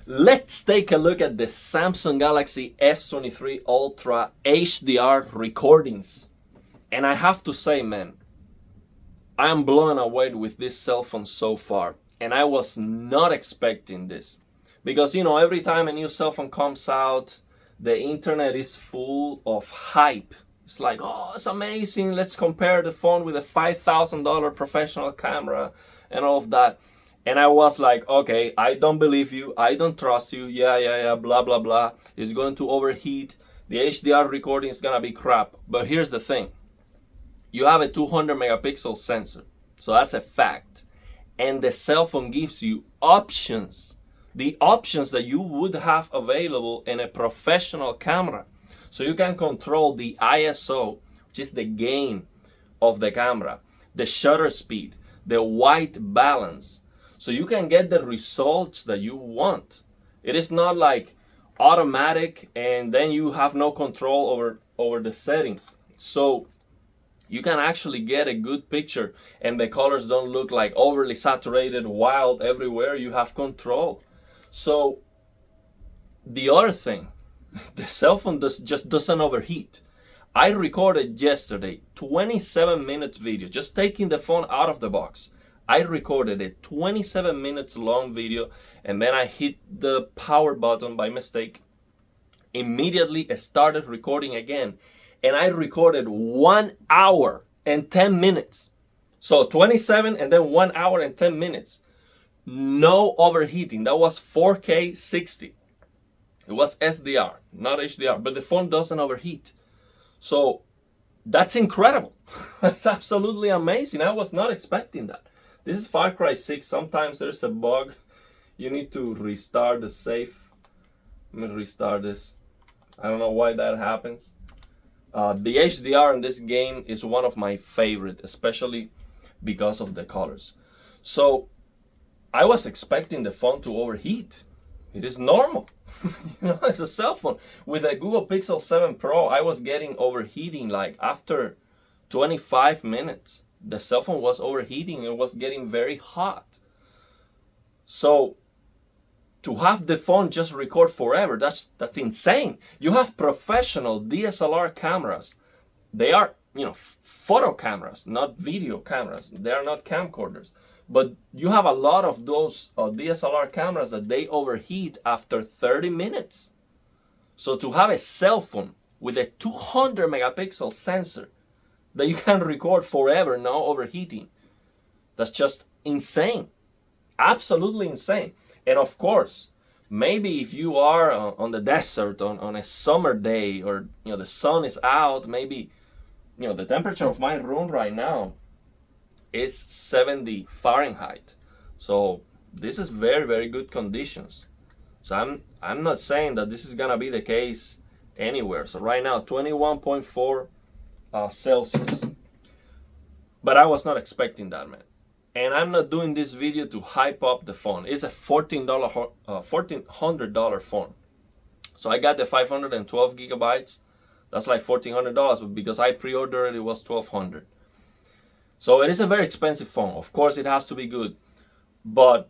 Let's take a look at the Samsung Galaxy S23 Ultra HDR recordings. And I have to say, man, I am blown away with this cell phone so far. And I was not expecting this. Because, every time a new cell phone comes out, the internet is full of hype. It's like, oh, it's amazing. Let's compare the phone with a $5,000 professional camera and all of that. And I was like, okay, I don't believe you. I don't trust you. Yeah, blah, blah, blah. It's going to overheat. The HDR recording is going to be crap. But here's the thing. You have a 200 megapixel sensor. So that's a fact. And the cell phone gives you options. The options that you would have available in a professional camera. So you can control the ISO, which is the gain of the camera, the shutter speed, the white balance. So you can get the results that you want. It is not like automatic and then you have no control over the settings. So you can actually get a good picture and the colors don't look like overly saturated, wild everywhere. You have control. So the other thing, the cell phone just doesn't overheat. I recorded yesterday 27 minutes video, just taking the phone out of the box. I recorded a 27 minutes long video and then I hit the power button by mistake. Immediately I started recording again and I recorded 1 hour and 10 minutes. So 27 and then 1 hour and 10 minutes. No overheating. That was 4K 60. It was SDR, not HDR, but the phone doesn't overheat. So that's incredible. That's absolutely amazing. I was not expecting that. This is Far Cry 6. Sometimes there's a bug. You need to restart the safe. Let me restart this. I don't know why that happens. The HDR in this game is one of my favorite, especially because of the colors. So I was expecting the phone to overheat. It is normal. It's a cell phone. With a Google Pixel 7 Pro, I was getting overheating like after 25 minutes. The cell phone was overheating. It was getting very hot. So to have the phone just record forever, that's insane. You have professional DSLR cameras. They are, photo cameras, not video cameras. They are not camcorders. But you have a lot of those DSLR cameras that they overheat after 30 minutes. So to have a cell phone with a 200 megapixel sensor that you can record forever, no overheating, that's just insane. Absolutely insane. And of course, maybe if you are on the desert on a summer day or the sun is out, maybe the temperature of my room right now is 70 Fahrenheit. So this is very, very good conditions. So I'm not saying that this is gonna be the case anywhere. So right now 21.4 Celsius. But I was not expecting that, man. And I'm not doing this video to hype up the phone. It's a $1,400 phone. So I got the 512 gigabytes. That's like $1,400, but because I pre-ordered it, it was $1,200. So it is a very expensive phone. Of course, it has to be good. But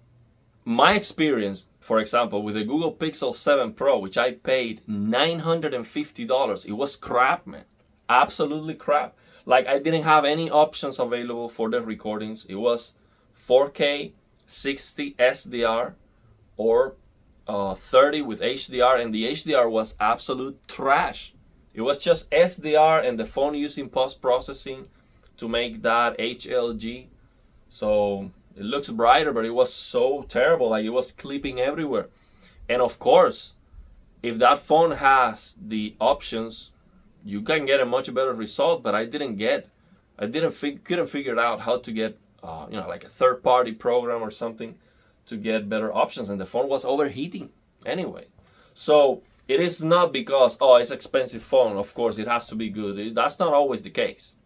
my experience, for example, with the Google Pixel 7 Pro, which I paid $950, it was crap, man. Absolutely crap. Like I didn't have any options available for the recordings. It was 4K 60 SDR or 30 with HDR, and the HDR was absolute trash. It was just SDR and the phone using post-processing to make that HLG. So it looks brighter, but it was so terrible. Like it was clipping everywhere. And of course, if that phone has the options, you can get a much better result, but couldn't figure out how to get, like a third-party program or something to get better options, and the phone was overheating anyway. So it is not because, it's expensive phone, of course it has to be good. That's not always the case.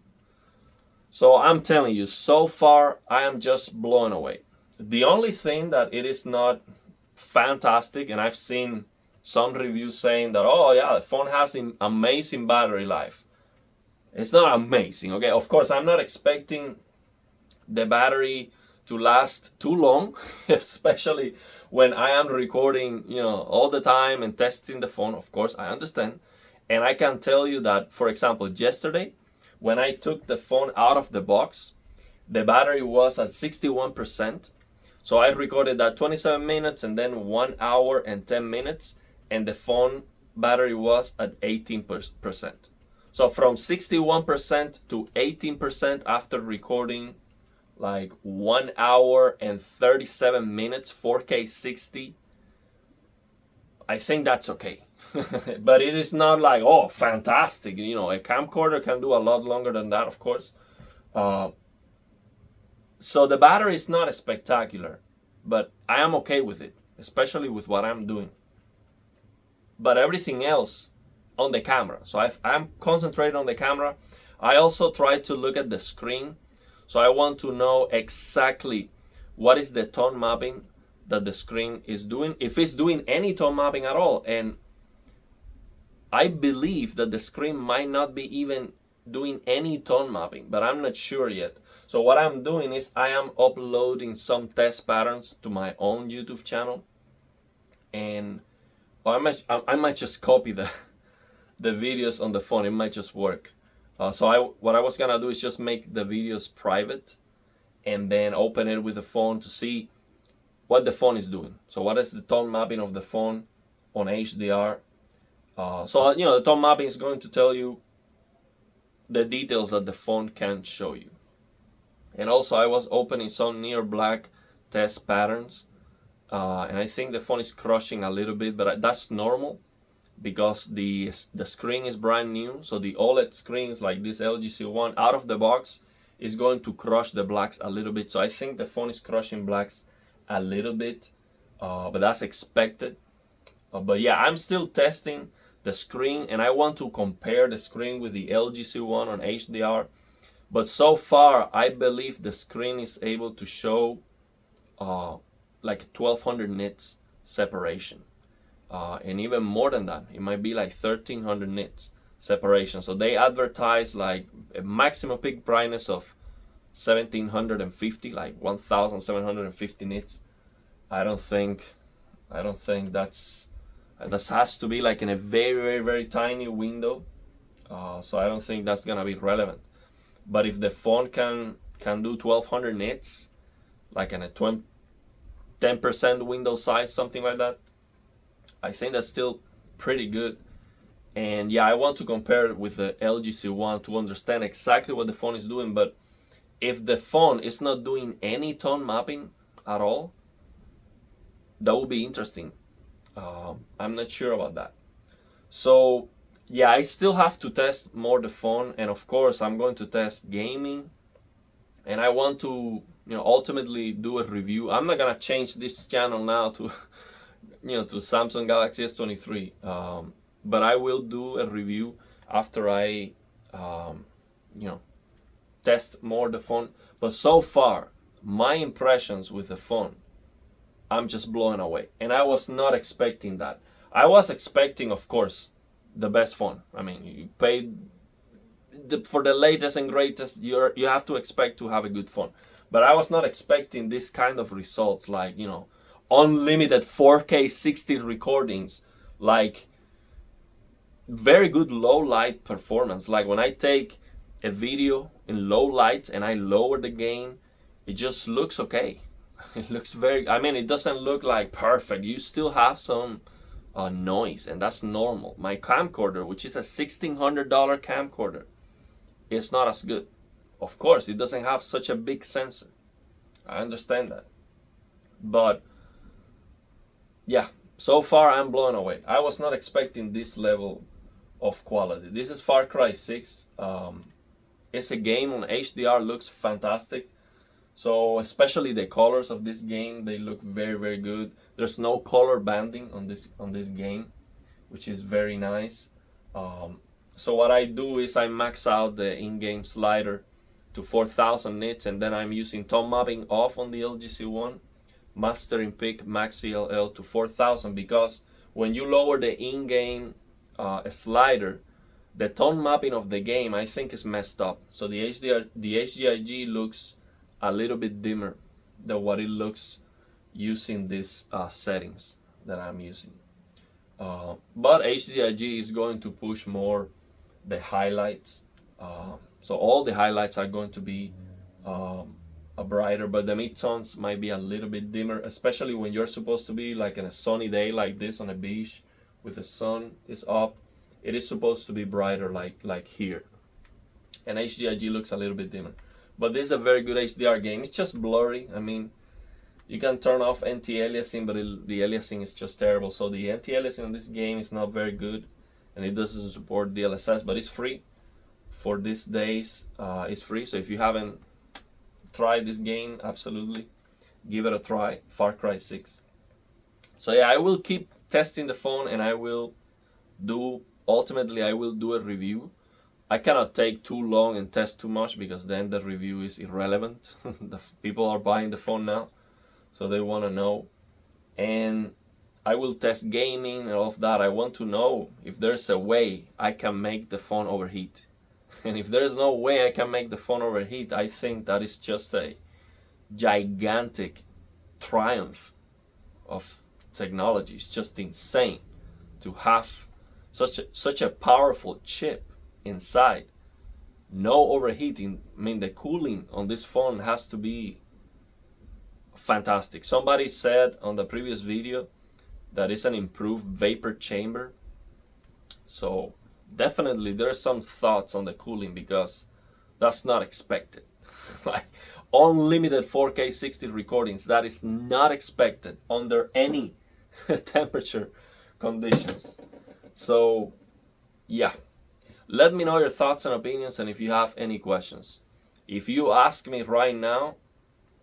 So I'm telling you, so far I am just blown away. The only thing that it is not fantastic, and I've seen some reviews saying that, the phone has an amazing battery life. It's not amazing, okay? Of course, I'm not expecting the battery to last too long, especially when I am recording, all the time and testing the phone. Of course, I understand. And I can tell you that, for example, yesterday, when I took the phone out of the box, the battery was at 61%. So I recorded that 27 minutes and then 1 hour and 10 minutes, and the phone battery was at 18%. So from 61% to 18% after recording like 1 hour and 37 minutes, 4K 60, I think that's okay. But it is not like, oh, fantastic. A camcorder can do a lot longer than that, of course. So the battery is not spectacular, but I am okay with it, especially with what I'm doing. But everything else on the camera. So I'm concentrated on the camera. I also try to look at the screen. So I want to know exactly what is the tone mapping that the screen is doing, if it's doing any tone mapping at all. And I believe that the screen might not be even doing any tone mapping, but I'm not sure yet. So what I'm doing is I am uploading some test patterns to my own YouTube channel, and I might just copy the videos on the phone. It might just work. So what I was gonna do is just make the videos private and then open it with the phone to see what the phone is doing. So what is the tone mapping of the phone on HDR? So the tone mapping is going to tell you the details that the phone can't show you. And also I was opening some near black test patterns, and I think the phone is crushing a little bit, but that's normal because the screen is brand new. So the OLED screens like this LG C1 out of the box is going to crush the blacks a little bit. So I think the phone is crushing blacks a little bit, but that's expected. But yeah, I'm still testing the screen, and I want to compare the screen with the LG C1 on HDR. But so far, I believe the screen is able to show like 1200 nits separation. And even more than that, it might be like 1300 nits separation. So they advertise like a maximum peak brightness of 1750, like 1750 nits. I don't think that has to be like in a very, very, very tiny window. So I don't think that's gonna be relevant. But if the phone can do 1200 nits, like in a 10% window size, something like that, I think that's still pretty good. And yeah, I want to compare it with the LG C1 to understand exactly what the phone is doing. But if the phone is not doing any tone mapping at all, that would be interesting. I'm not sure about that. So yeah, I still have to test more the phone, and of course I'm going to test gaming, and I want to ultimately do a review. I'm not gonna change this channel now to to Samsung Galaxy S23, but I will do a review after I test more the phone. But so far, my impressions with the phone, I'm just blown away, and I was not expecting that. I was expecting, of course, the best phone. I mean, you paid for the latest and greatest. You have to expect to have a good phone. But I was not expecting this kind of results, like unlimited 4K 60 recordings, like very good low light performance. Like when I take a video in low light and I lower the gain, it just looks okay. It looks it doesn't look like perfect. You still have some noise, and that's normal. My camcorder, which is a $1,600 camcorder, is not as good. Of course, it doesn't have such a big sensor. I understand that. But yeah, so far I'm blown away. I was not expecting this level of quality. This is Far Cry 6. It's a game on HDR, looks fantastic. So especially the colors of this game, they look very, very good. There's no color banding on this game, which is very nice. So what I do is I max out the in-game slider to 4000 nits, and then I'm using tone mapping off on the LG C1, mastering pick max CLL to 4000, because when you lower the in-game slider, the tone mapping of the game, I think, is messed up. So the HDIG looks a little bit dimmer than what it looks using these settings that I'm using. But HDIG is going to push more the highlights. So all the highlights are going to be brighter, but the midtones might be a little bit dimmer, especially when you're supposed to be like in a sunny day like this on a beach with the sun is up. It is supposed to be brighter like here. And HDIG looks a little bit dimmer. But this is a very good HDR game. It's just blurry. I mean, you can turn off anti-aliasing, but the aliasing is just terrible. So the anti-aliasing in this game is not very good, and it doesn't support DLSS, but it's free. For these days, it's free. So if you haven't tried this game, absolutely give it a try. Far Cry 6. So yeah, I will keep testing the phone, and I will do a review. I cannot take too long and test too much, because then the review is irrelevant. The people are buying the phone now, so they want to know. And I will test gaming and all of that. I want to know if there's a way I can make the phone overheat. And if there's no way I can make the phone overheat, I think that is just a gigantic triumph of technology. It's just insane to have such a powerful chip inside. No overheating. I mean, the cooling on this phone has to be fantastic. Somebody said on the previous video that it's an improved vapor chamber. So definitely there's some thoughts on the cooling, because that's not expected. Like unlimited 4K 60 recordings, that is not expected under any temperature conditions. So yeah, let me know your thoughts and opinions, and if you have any questions. If you ask me right now,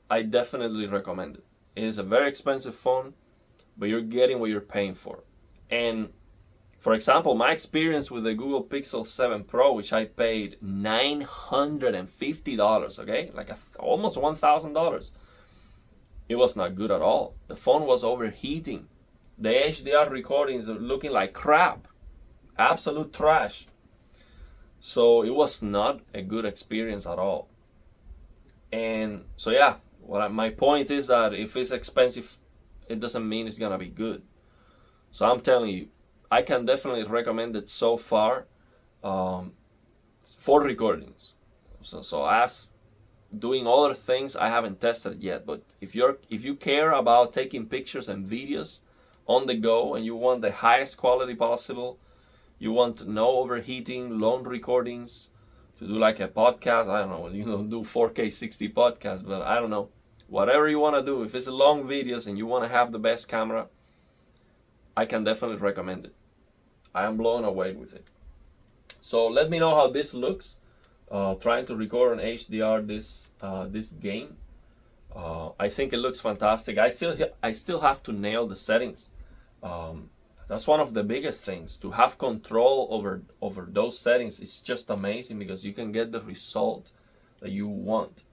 I definitely recommend it. It is a very expensive phone, but you're getting what you're paying for. And for example, my experience with the Google Pixel 7 Pro, which I paid $950, okay? Like almost $1,000. It was not good at all. The phone was overheating. The HDR recordings are looking like crap. Absolute trash. So it was not a good experience at all. And so yeah, my point is that if it's expensive, it doesn't mean it's gonna be good. So I'm telling you, I can definitely recommend it so far for recordings. So as doing other things, I haven't tested it yet. But if you care about taking pictures and videos on the go, and you want the highest quality possible, you want no overheating, long recordings, to do like a podcast, I don't know, do 4K 60 podcast, but I don't know. Whatever you want to do, if it's long videos and you want to have the best camera, I can definitely recommend it. I am blown away with it. So let me know how this looks. Trying to record on HDR this game. I think it looks fantastic. I still have to nail the settings. That's one of the biggest things. To have control over those settings is just amazing, because you can get the result that you want.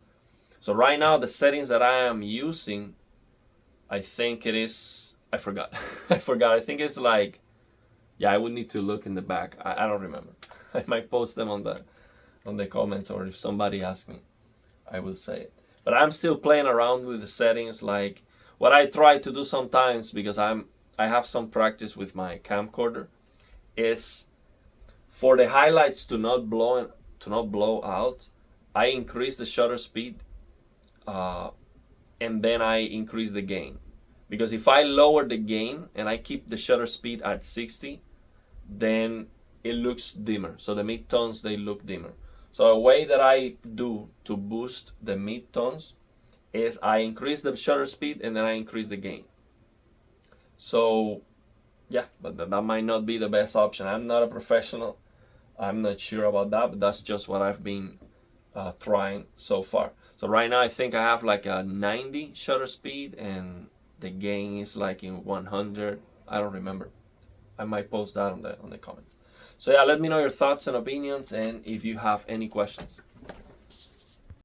So right now, the settings that I am using, I think it is, I forgot. I think it's like, yeah, I would need to look in the back. I don't remember. I might post them on the comments, or if somebody asks me, I will say it. But I'm still playing around with the settings. Like what I try to do sometimes, because I have some practice with my camcorder, is for the highlights to not blow out, I increase the shutter speed, and then I increase the gain. Because if I lower the gain and I keep the shutter speed at 60, then it looks dimmer. So the midtones, they look dimmer. So a way that I do to boost the midtones is I increase the shutter speed and then I increase the gain. So yeah, but that might not be the best option. I'm not a professional. I'm not sure about that, but that's just what I've been trying so far. So right now I think I have like a 90 shutter speed, and the gain is like in 100. I don't remember. I might post that on the comments. So yeah, let me know your thoughts and opinions, and if you have any questions.